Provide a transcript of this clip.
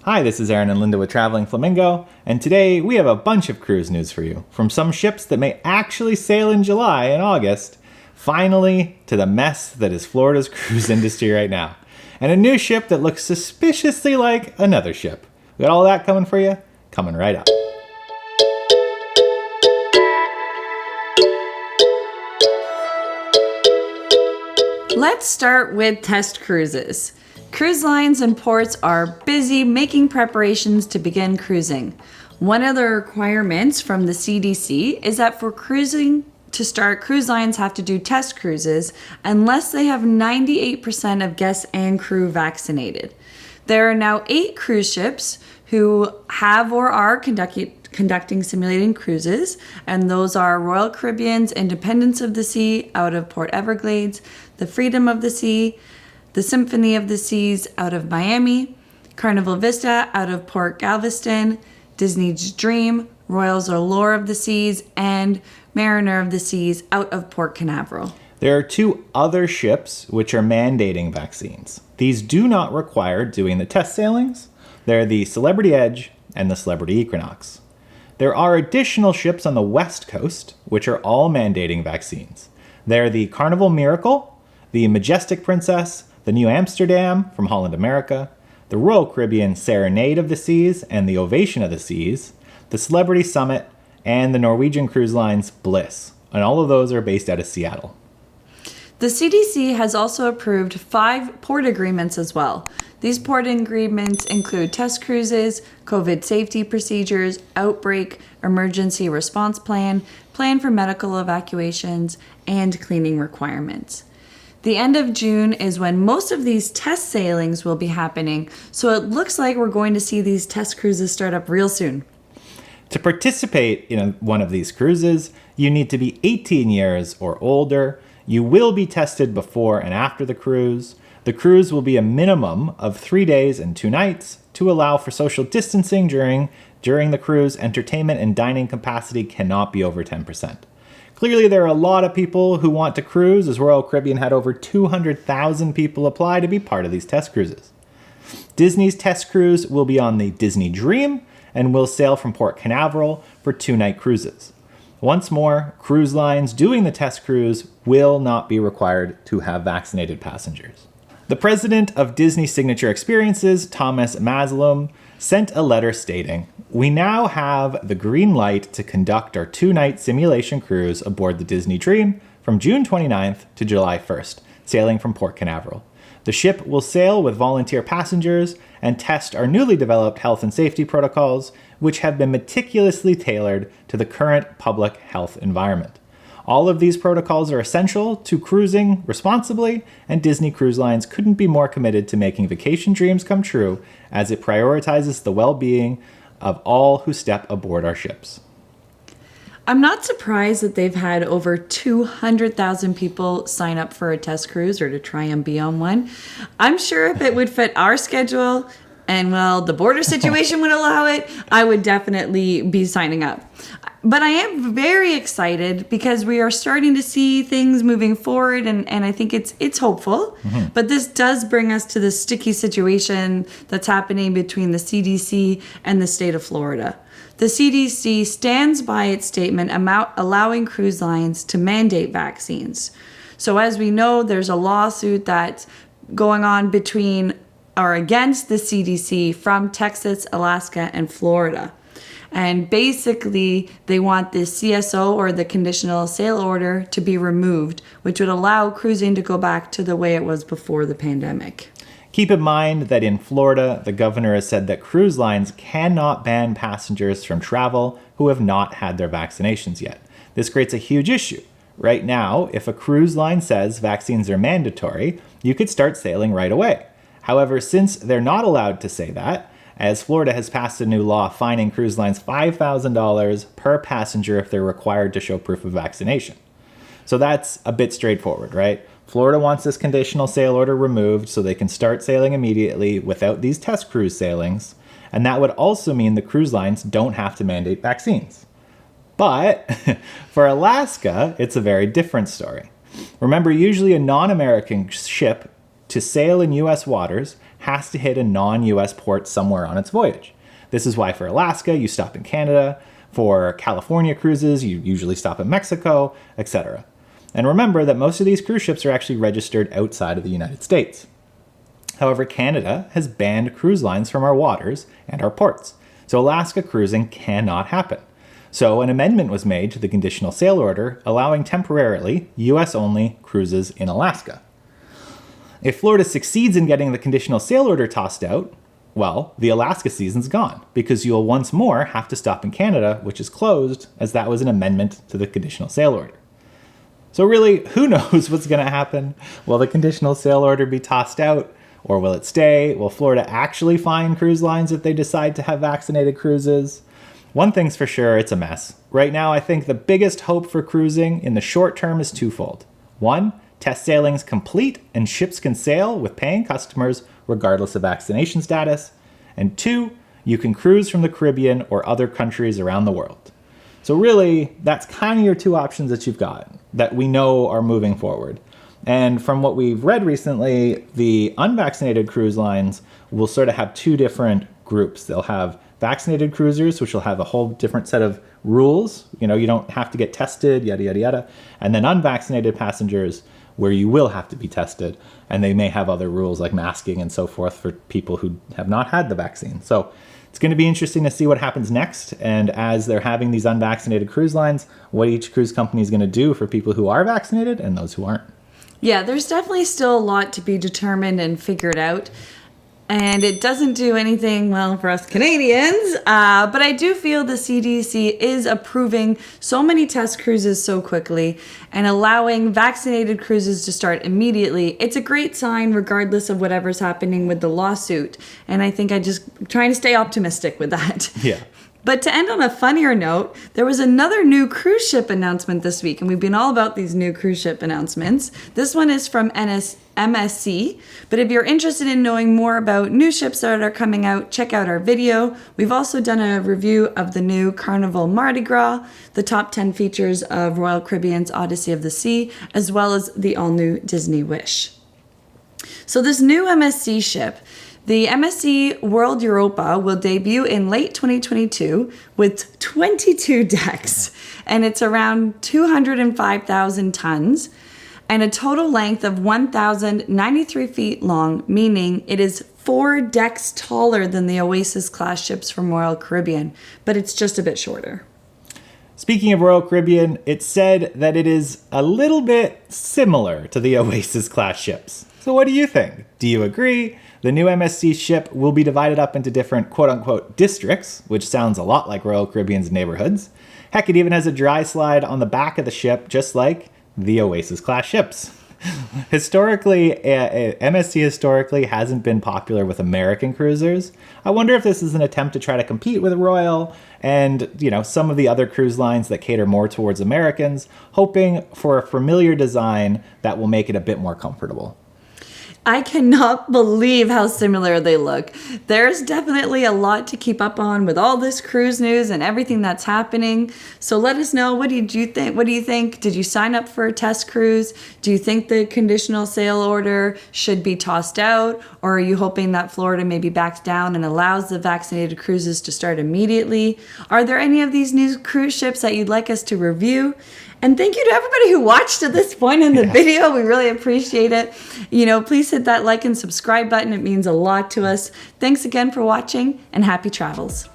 Hi, this is Aaron and Linda with Traveling Flamingo, and today we have a bunch of cruise news for you. From some ships that may actually sail in July and August, finally to the mess that is Florida's cruise industry right now. And a new ship that looks suspiciously like another ship. We got all that coming for you, coming right up. Let's start with test cruises. Cruise lines and ports are busy making preparations to begin cruising. One of the requirements from the CDC is that for cruising to start, cruise lines have to do test cruises unless they have 98% of guests and crew vaccinated. There are now 8 cruise ships who have or are conducting simulating cruises, and those are Royal Caribbean's Independence of the Sea out of Port Everglades, the Freedom of the Sea, the Symphony of the Seas out of Miami, Carnival Vista out of Port Galveston, Disney's Dream, Royal's Allure of the Seas, and Mariner of the Seas out of Port Canaveral. There are 2 other ships which are mandating vaccines. These do not require doing the test sailings. They're the Celebrity Edge and the Celebrity Equinox. There are additional ships on the West Coast which are all mandating vaccines. They're the Carnival Miracle, the Majestic Princess, the New Amsterdam from Holland America, the Royal Caribbean Serenade of the Seas and the Ovation of the Seas, the Celebrity Summit, and the Norwegian Cruise Line's Bliss. And all of those are based out of Seattle. The CDC has also approved 5 port agreements as well. These port agreements include test cruises, COVID safety procedures, outbreak, emergency response plan, plan for medical evacuations, and cleaning requirements. The end of June is when most of these test sailings will be happening, so it looks like we're going to see these test cruises start up real soon. To participate in one of these cruises, you need to be 18 years or older. You will be tested before and after the cruise. The cruise will be a minimum of 3 days and 2 nights to allow for social distancing during the cruise. Entertainment and dining capacity cannot be over 10%. Clearly, there are a lot of people who want to cruise, as Royal Caribbean had over 200,000 people apply to be part of these test cruises. Disney's test cruise will be on the Disney Dream and will sail from Port Canaveral for 2-night cruises. Once more, cruise lines doing the test cruise will not be required to have vaccinated passengers. The president of Disney Signature Experiences, Thomas Maslum, sent a letter stating, "We now have the green light to conduct our 2-night simulation cruise aboard the Disney Dream from June 29th to July 1st, sailing from Port Canaveral. The ship will sail with volunteer passengers and test our newly developed health and safety protocols, which have been meticulously tailored to the current public health environment. All of these protocols are essential to cruising responsibly, and Disney Cruise Lines couldn't be more committed to making vacation dreams come true as it prioritizes the well-being of all who step aboard our ships." I'm not surprised that they've had over 200,000 people sign up for a test cruise or to try and be on one. I'm sure if it would fit our schedule and, well, the border situation would allow it, I would definitely be signing up. But I am very excited because we are starting to see things moving forward, and I think it's hopeful. Mm-hmm. But this does bring us to the sticky situation that's happening between the CDC and the state of Florida. The CDC stands by its statement allowing cruise lines to mandate vaccines. So as we know, there's a lawsuit that's going on between or against the CDC from Texas, Alaska, and Florida. And basically, they want the CSO, or the conditional sail order, to be removed, which would allow cruising to go back to the way it was before the pandemic. Keep in mind that in Florida, the governor has said that cruise lines cannot ban passengers from travel who have not had their vaccinations yet. This creates a huge issue. Right now, if a cruise line says vaccines are mandatory, you could start sailing right away. However, since they're not allowed to say that, as Florida has passed a new law fining cruise lines $5,000 per passenger if they're required to show proof of vaccination. So that's a bit straightforward, right? Florida wants this conditional sail order removed so they can start sailing immediately without these test cruise sailings, and that would also mean the cruise lines don't have to mandate vaccines. But for Alaska, it's a very different story. Remember, usually a non-American ship to sail in U.S. waters has to hit a non-US port somewhere on its voyage. This is why for Alaska, you stop in Canada. For California cruises, you usually stop in Mexico, etc. And remember that most of these cruise ships are actually registered outside of the United States. However, Canada has banned cruise lines from our waters and our ports, so Alaska cruising cannot happen. So an amendment was made to the conditional sail order, allowing temporarily US-only cruises in Alaska. If Florida succeeds in getting the conditional sail order tossed out, well, the Alaska season's gone, because you'll once more have to stop in Canada, which is closed, as that was an amendment to the conditional sail order. So really, who knows what's going to happen? Will the conditional sail order be tossed out, or will it stay? Will Florida actually fine cruise lines if they decide to have vaccinated cruises? One thing's for sure, it's a mess. Right now, I think the biggest hope for cruising in the short term is twofold. One, test sailing's complete and ships can sail with paying customers regardless of vaccination status. And two, you can cruise from the Caribbean or other countries around the world. So really, that's kind of your two options that you've got that we know are moving forward. And from what we've read recently, the unvaccinated cruise lines will sort of have two different groups. They'll have vaccinated cruisers, which will have a whole different set of rules. You know, you don't have to get tested, yada, yada, yada. And then unvaccinated passengers, where you will have to be tested. And they may have other rules like masking and so forth for people who have not had the vaccine. So it's going to be interesting to see what happens next. And as they're having these unvaccinated cruise lines, what each cruise company is going to do for people who are vaccinated and those who aren't. Yeah, there's definitely still a lot to be determined and figured out. And it doesn't do anything well for us Canadians. But I do feel the CDC is approving so many test cruises so quickly and allowing vaccinated cruises to start immediately. It's a great sign regardless of whatever's happening with the lawsuit. And I think I'm just trying to stay optimistic with that. Yeah. But to end on a funnier note, there was another new cruise ship announcement this week, and we've been all about these new cruise ship announcements. This one is from MSC, but if you're interested in knowing more about new ships that are coming out, check out our video. We've also done a review of the new Carnival Mardi Gras, the top 10 features of Royal Caribbean's Odyssey of the Sea, as well as the all-new Disney Wish. So this new MSC ship, the MSC World Europa, will debut in late 2022 with 22 decks, and it's around 205,000 tons and a total length of 1,093 feet long, meaning it is 4 decks taller than the Oasis class ships from Royal Caribbean, but it's just a bit shorter. Speaking of Royal Caribbean, it's said that it is a little bit similar to the Oasis class ships. So what do you think? Do you agree? The new MSC ship will be divided up into different quote-unquote districts, which sounds a lot like Royal Caribbean's neighborhoods. Heck, it even has a dry slide on the back of the ship, just like the Oasis-class ships. Historically, MSC historically hasn't been popular with American cruisers. I wonder if this is an attempt to try to compete with Royal and, you know, some of the other cruise lines that cater more towards Americans, hoping for a familiar design that will make it a bit more comfortable. I cannot believe how similar they look. There's definitely a lot to keep up on with all this cruise news and everything that's happening. So let us know, what did you think? What do you think? Did you sign up for a test cruise? Do you think the conditional sail order should be tossed out? Or are you hoping that Florida maybe backs down and allows the vaccinated cruises to start immediately? Are there any of these new cruise ships that you'd like us to review? And thank you to everybody who watched to this point in the video. We really appreciate it. You know, please hit that like and subscribe button. It means a lot to us. Thanks again for watching, and happy travels.